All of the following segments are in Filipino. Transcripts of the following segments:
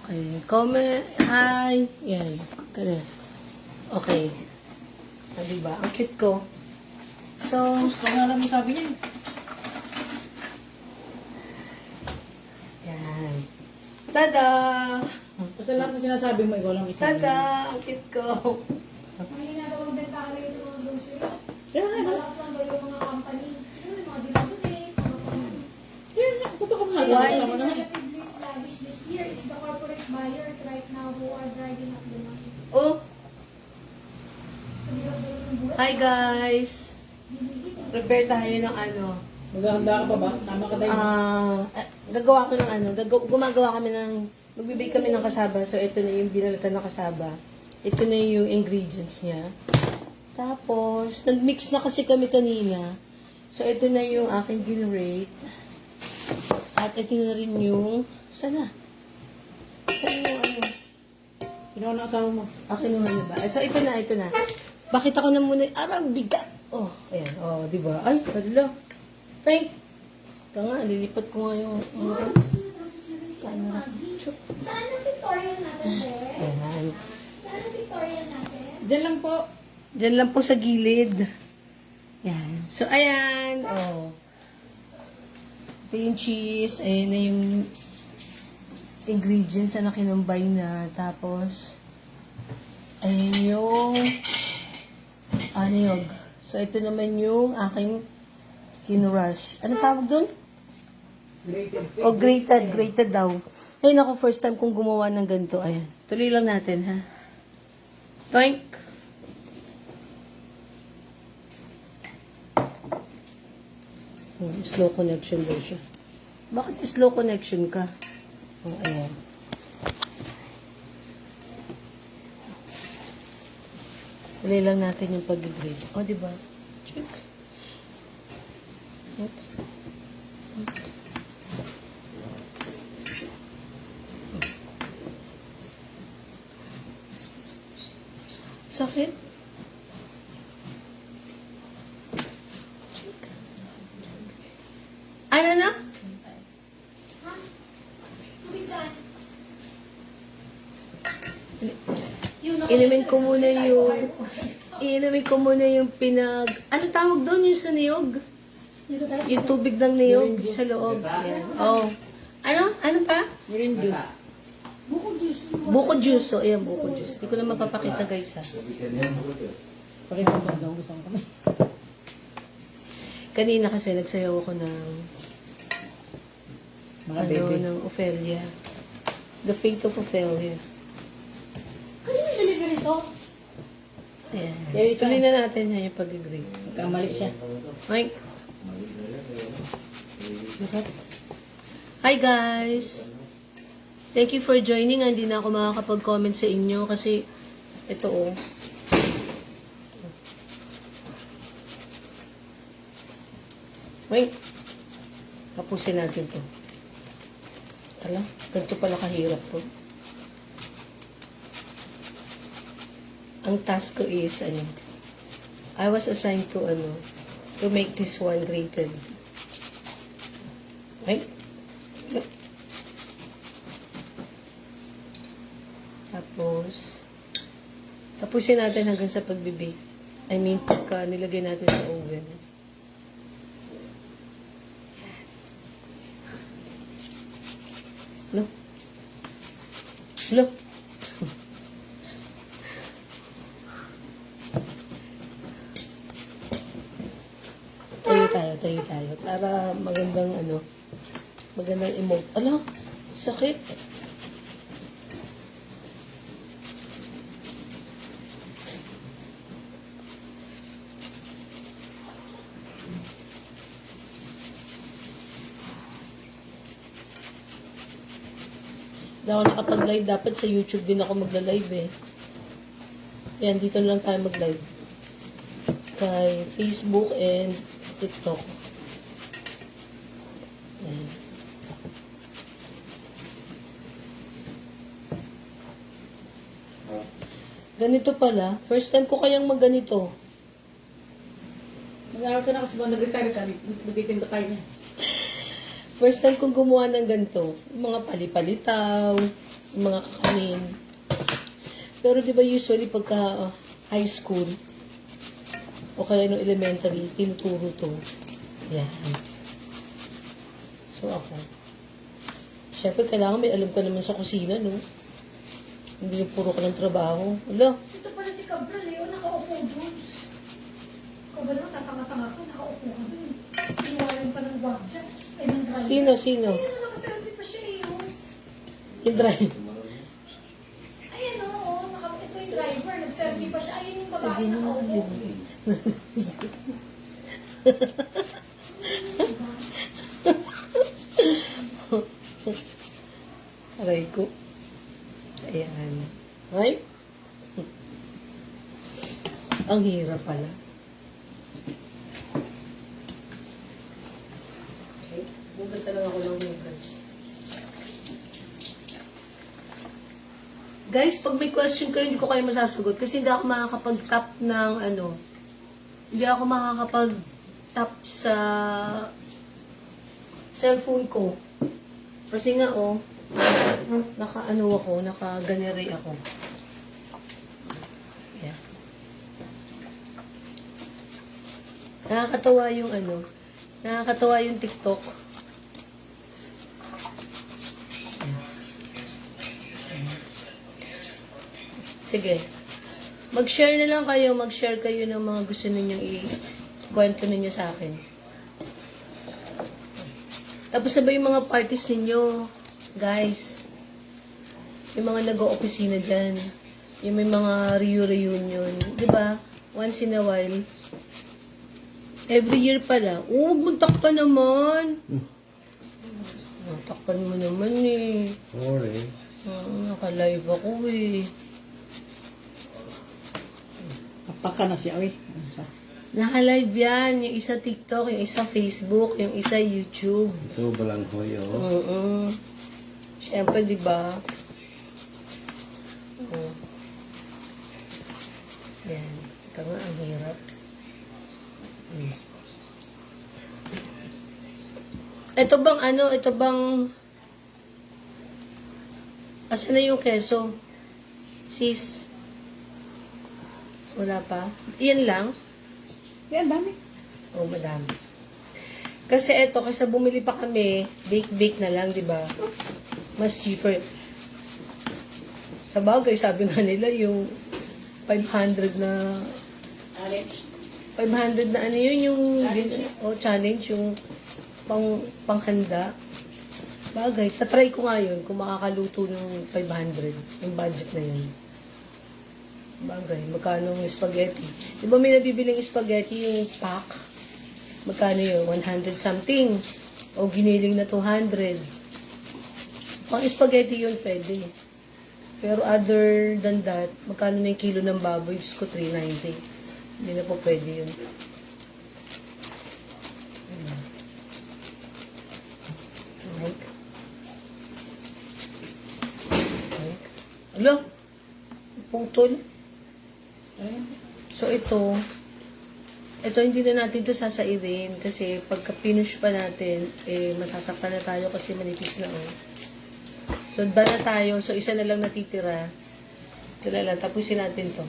Okay. Comment. Hi. Yan. Ganun. Okay. Ah, diba? Ang cute ko. So, Kung alam mo sabi niya. yan. Tada! Basta lahat na sinasabi mo, ikaw lang isa. Tada! Ang cute ko. May ginagawa ng bentahan rin sa mga grocery. Kaya nga, Malakas lang daw yung mga company. Ano yung mga dinadonate, mga pang- kaya nga, totoo ka mga Why? kasama na. Relatively sluggish this year is the corporate buyers right now who are driving up the market. Oh, Hindi ba ganun ang buhay? hi guys. Prepare tayo ng ano. Maghahanda ka pa ba? Tama ka tayo. Gagawa ko ng ano. Gumagawa kami ng, magbibig kami ng kasaba. So, ito na yung binalatan ng kasaba. Ito na yung ingredients niya. Tapos, nag-mix na kasi kami kanina. So, ito na yung aking ginrate. At ito na rin yung, sana? Saan yung ano? Kinuha na asawa mo. Kinuha na ba? So, ito na. Bakit ako na muna, arang bigat. Oh, ayan. Oh, di ba? Ay, hala. Tay. Ito nga, lilipat ko nga yung, camera. Chuk. Saan ang pictorial natin, Beth? Ayan. Saan ang pictorial natin? Diyan lang po. Diyan lang po sa gilid. Yan. So, ayan. Oh. Ito yung cheese. Ayan na yung ingredients na kinumbay na. Tapos, ayan yung niyog. So, ito naman yung aking kinurush. Ano tawag doon? Grated. O, grated. Grated daw. Ayun ako, first time kong gumawa ng ganito. Ayan. Tuloy lang natin, ha? Toink! Slow connection daw siya. Bakit slow connection ka? Oh, ayan. Tuloy lang natin yung pag-grade. O, diba? Check. Check. Sakit? Ano na? Ha? Tubig saan? Inumin ko muna yung pinag... Ano tawag doon yung sa niyog? Dito tayo. Yung tubig ng niyog sa loob. Yan. Oh. Ano? Ano pa? Green juice. Buko juice. Buko juice. Oh, ayan, buko juice. Hindi ko na mapapakita, guys, ha. Pakita mo daw gusto ko kami. Kanina kasi nagsayaw ako ng Mga baby. ng Ophelia. The Fate of Ophelia. Kanino delivery to? Ayan. There is Tuloy na natin ha, yung pag-grade. Kamali siya. Mike. Hi guys! Thank you for joining. Hindi na ako makakapag-comment sa inyo kasi ito oh. Wait. Tapusin natin to. Alam, ganito pala kahirap to. Ang task ko is, I was assigned to, to make this one grated. Right? Tapos, tapusin natin hanggang sa pagbibake. I mean, pagka nilagay natin sa oven. No? No? Tayo tayo. Para magandang magandang emote. Ala, sakit. Hindi ako nakapag-live. Dapat sa YouTube din ako magla-live eh. Yan, dito na lang tayo mag-live. Kay Facebook and TikTok. Yan. Ganito pala. First time ko kayang magganito. Mag-aaral ka na kasi ba nag-retire ka, magtitinda tayo niya. First time kong gumawa ng ganito. Yung mga palipalitaw. yung mga kakanin. Pero di ba usually pagka high school o kaya no elementary, tinuturo to. Yan. So ako. Siyempre, kailangan may alam ka naman sa kusina, no? Hindi yung puro ka ng trabaho. Wala. Ito pala si Cabral, nakaupo doon. Ikaw ba naman, tatanga-tanga ko, nakaupo ka doon. Inuwalan pa ng wagja. Ay, ng driver. Sino? Ayun, nakaselfie pa siya eh. Yung drive. Ayan o, ito yung driver, nag-selfie pa siya. Ayun yung babae Sige na, nakaupo. Aray ko. Ayan. Ay? Ang hirap pala. Okay. Bugas na lang ako ng bugas. Guys, pag may question kayo, hindi ko kayo masasagot kasi hindi ako makakapag-tap ng hindi ako makakapag-tap sa cellphone ko. Kasi nga, naka-ganere ako. Yeah. Nakakatawa yung TikTok. Sige. Mag-share na lang kayo. Mag-share kayo ng mga gusto ninyong i-kwento ninyo sa akin. Tapos sabay yung mga parties ninyo, guys. Yung mga nag-o-opisina dyan. Yung may mga reunion. Diba? Once in a while. Every year pala. Magtakpan naman. Takpan mo naman eh. Sorry. Naka-live ako eh. Apaka na siya, oy. Ano sa? Naka-live yan. Yung isa TikTok, yung isa Facebook, yung isa YouTube. Ito balang hoyo. Siyempre, di ba? Yan. Ika nga, ang hirap. Ito bang asan na yung keso? Sis? Wala pa? Iyan lang? Yan, dami. Oh, madami. Kasi eto, kaysa bumili pa kami, bake-bake na lang, di ba? Mas cheaper. Sa bagay, sabi nga nila, yung 500 na... Challenge. 500 na ano yun, yung... challenge, yung panghanda. Bagay, tatry ko nga yun, kung makakaluto ng 500, yung budget na yun. Bagay, magkano yung spaghetti? Di ba may nabibiling spaghetti yung pack? Magkano yun? 100 something. O giniling na 200. Pang spaghetti yun, pwede. Pero other than that, magkano na yung kilo ng baboy? Diyos ko, 390. Hindi na po pwede yun. Like. Alo? Putol. So ito hindi na natin ito sasairin kasi pagka pinush pa natin, masasaktan na tayo kasi manipis na So dala tayo, so isa na lang natitira. Ito na lang, tapusin natin to.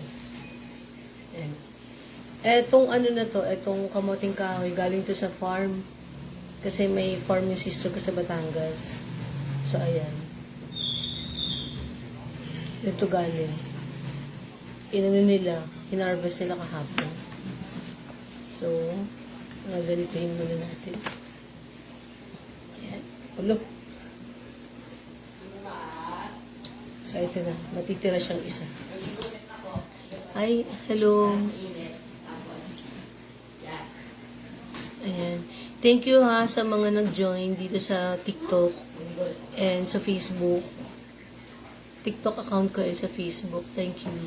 Ayan. Etong etong kamoting kahoy, galing to sa farm. Kasi may farm yung sister ko sa Batangas. So ayan. Ito galing. Hinarvest nila kahapon. So, ganitohin muna natin. Ayan. Ulo. So, ito na. Matitira siyang isa. Ay, hello. Ayan. Thank you ha sa mga nag-join dito sa TikTok and sa Facebook. TikTok account ko ay sa Facebook. Thank you.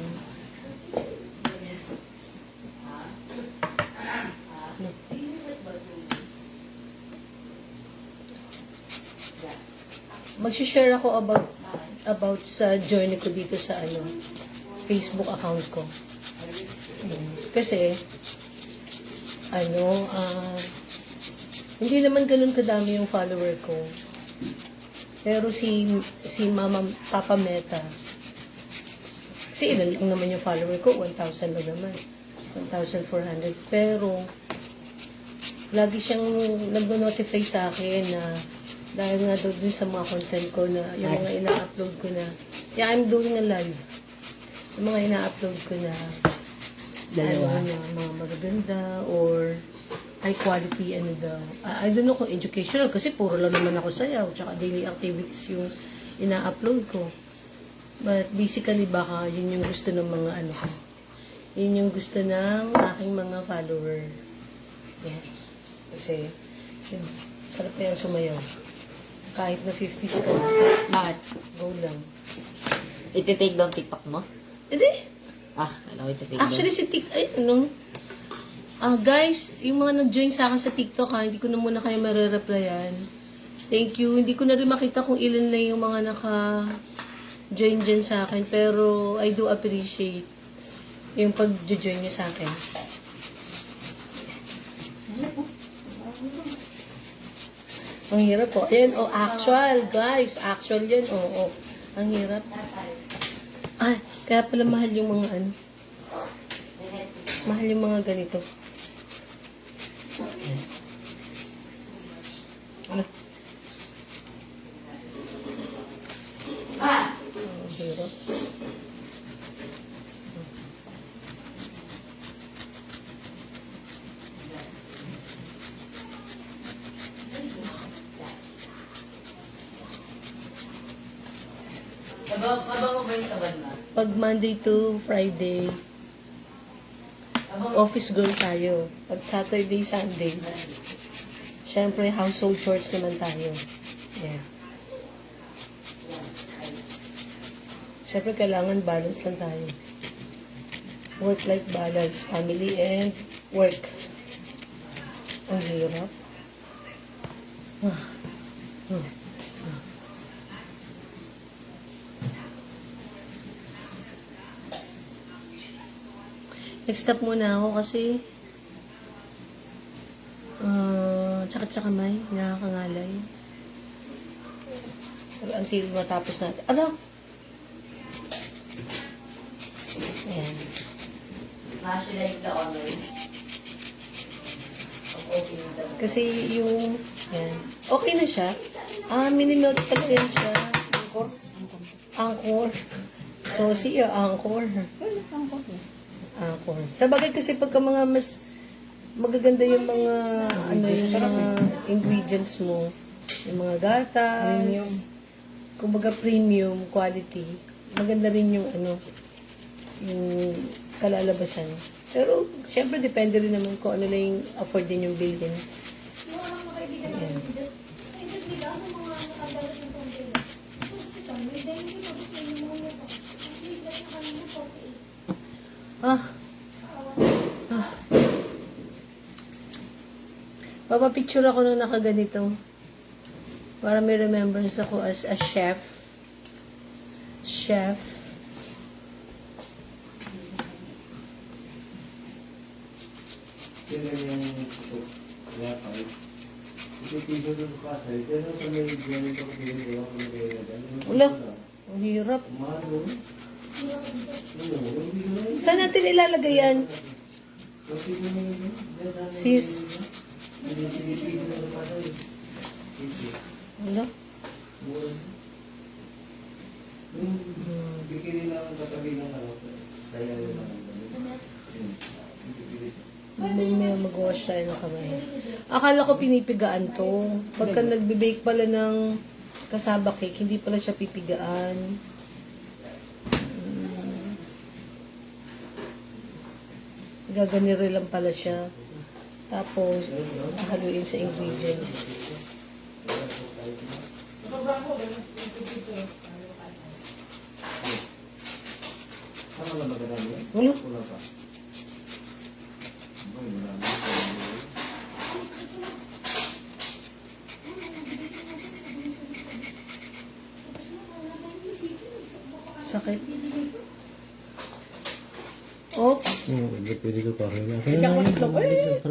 Mag-share ako about sa journey ko dito sa Facebook account ko. Kasi hindi naman ganun kadami yung follower ko. Pero si Mama Papa Meta, kasi ilan lang naman yung follower ko, 1,000 lang naman. 1,400. Pero, lagi siyang nag-notify sa akin na dahil nga doon sa mga content ko na yung mga ina-upload ko na, yeah, I'm doing a live. Yung mga ina-upload ko na, Dalawa. ano na, mga magaganda or high quality, ano daw. I don't know kung educational kasi puro lang naman ako sayaw, tsaka daily activities yung ina-upload ko. But basically baka yun yung gusto ng mga ano ko. Yun yung gusto ng aking mga follower. Yeah. Kasi, yun, sarap na yung sumayaw. Kahit na 50s ka na, Bakit? go lang. Iti-take down TikTok mo? Hindi. Ano iti-take down? Actually, si TikTok, ay, ano, guys, yung mga nag-join sa akin sa TikTok, hindi ko na muna kayo marireplyan. Thank you. Hindi ko na rin makita kung ilan na yung mga naka-join dyan sa akin. Pero, I do appreciate yung pag-join nyo sa akin. Ang hirap po. Ayan, actual, guys. Actual yan, Ang hirap. Ay, kaya pala mahal yung mga ano. Mahal yung mga ganito. Ano? Ang hirap. Abang mo ba yung sa banla? Pag Monday to Friday, office girl tayo. Pag Saturday, Sunday, syempre household chores naman tayo. Yeah. Syempre kailangan balance lang tayo. Work-life balance, family and work. Ang hirap. Nag-stop muna ako kasi sakit sa kamay, nakakangalay. Pero until matapos natin. Ano? Ayan. Should I the honors? Of opening the Kasi yung, ayan. Okay na siya. Mini-melt pala yan siya. Angkor? Angkor. So, siya, Angkor. Angkor. Sa bagay kasi pagka mga mas magaganda yung mga yung mga ingredients mo, yung mga gatas, Premium. kumbaga premium quality, maganda rin yung yung kalalabasan. Pero syempre depende rin naman kung ano lang yung afford din yung bilhin. Yung anak na kaibigan namin dito, ay, nila, ano mga nakadalas ng konti. Sa hospital, may dengue, tapos may pneumonia pa. Ang platelet na kanina, 48. Papapicture ako nung nakaganito. Para may remembrance ako as a chef. Chef. Ulo, ang hirap. Saan natin ilalagay yan? Sis? Ulo? May mag-wash tayo ng kamay. Akala ko pinipigaan to. Pagka nagbe-bake pala ng kasaba cake, hindi pala siya pipigaan. Gaganire lang pala siya. Tapos, haluin sa ingredients. Wala. Sakit. Oops. Pwede ko pa rin.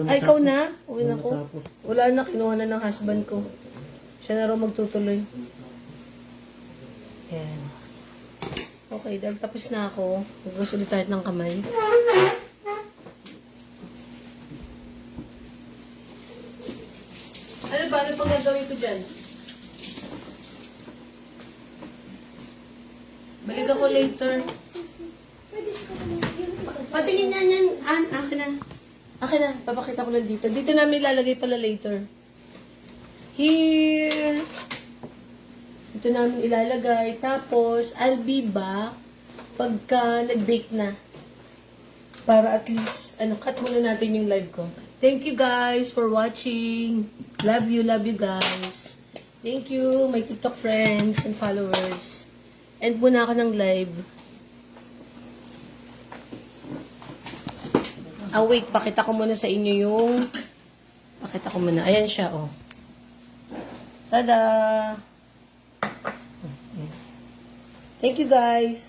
Ay, ikaw na? Uwi na ko. Wala na, kinuha na ng husband ko. Siya na raw magtutuloy. Ayan. Okay, dahil tapos na ako. Magwas ulit tayo ng kamay. Ano ba? Ano pang gagawin ko dyan? Balik ako later. Pwede sa kanila. Yun isa. Patingin niya yan. Akin na. Akin na. Papakita ko lang dito. Dito namin ilalagay pala later. Here. Dito namin ilalagay. Tapos, I'll be back pagka nag-bake na. Para at least, cut muna natin yung live ko. Thank you guys for watching. Love you guys. Thank you, my TikTok friends and followers. End muna ako ng live. Wait, pakita ko muna sa inyo yung... Pakita ko muna. Ayan siya, oh. Tada! Thank you, guys.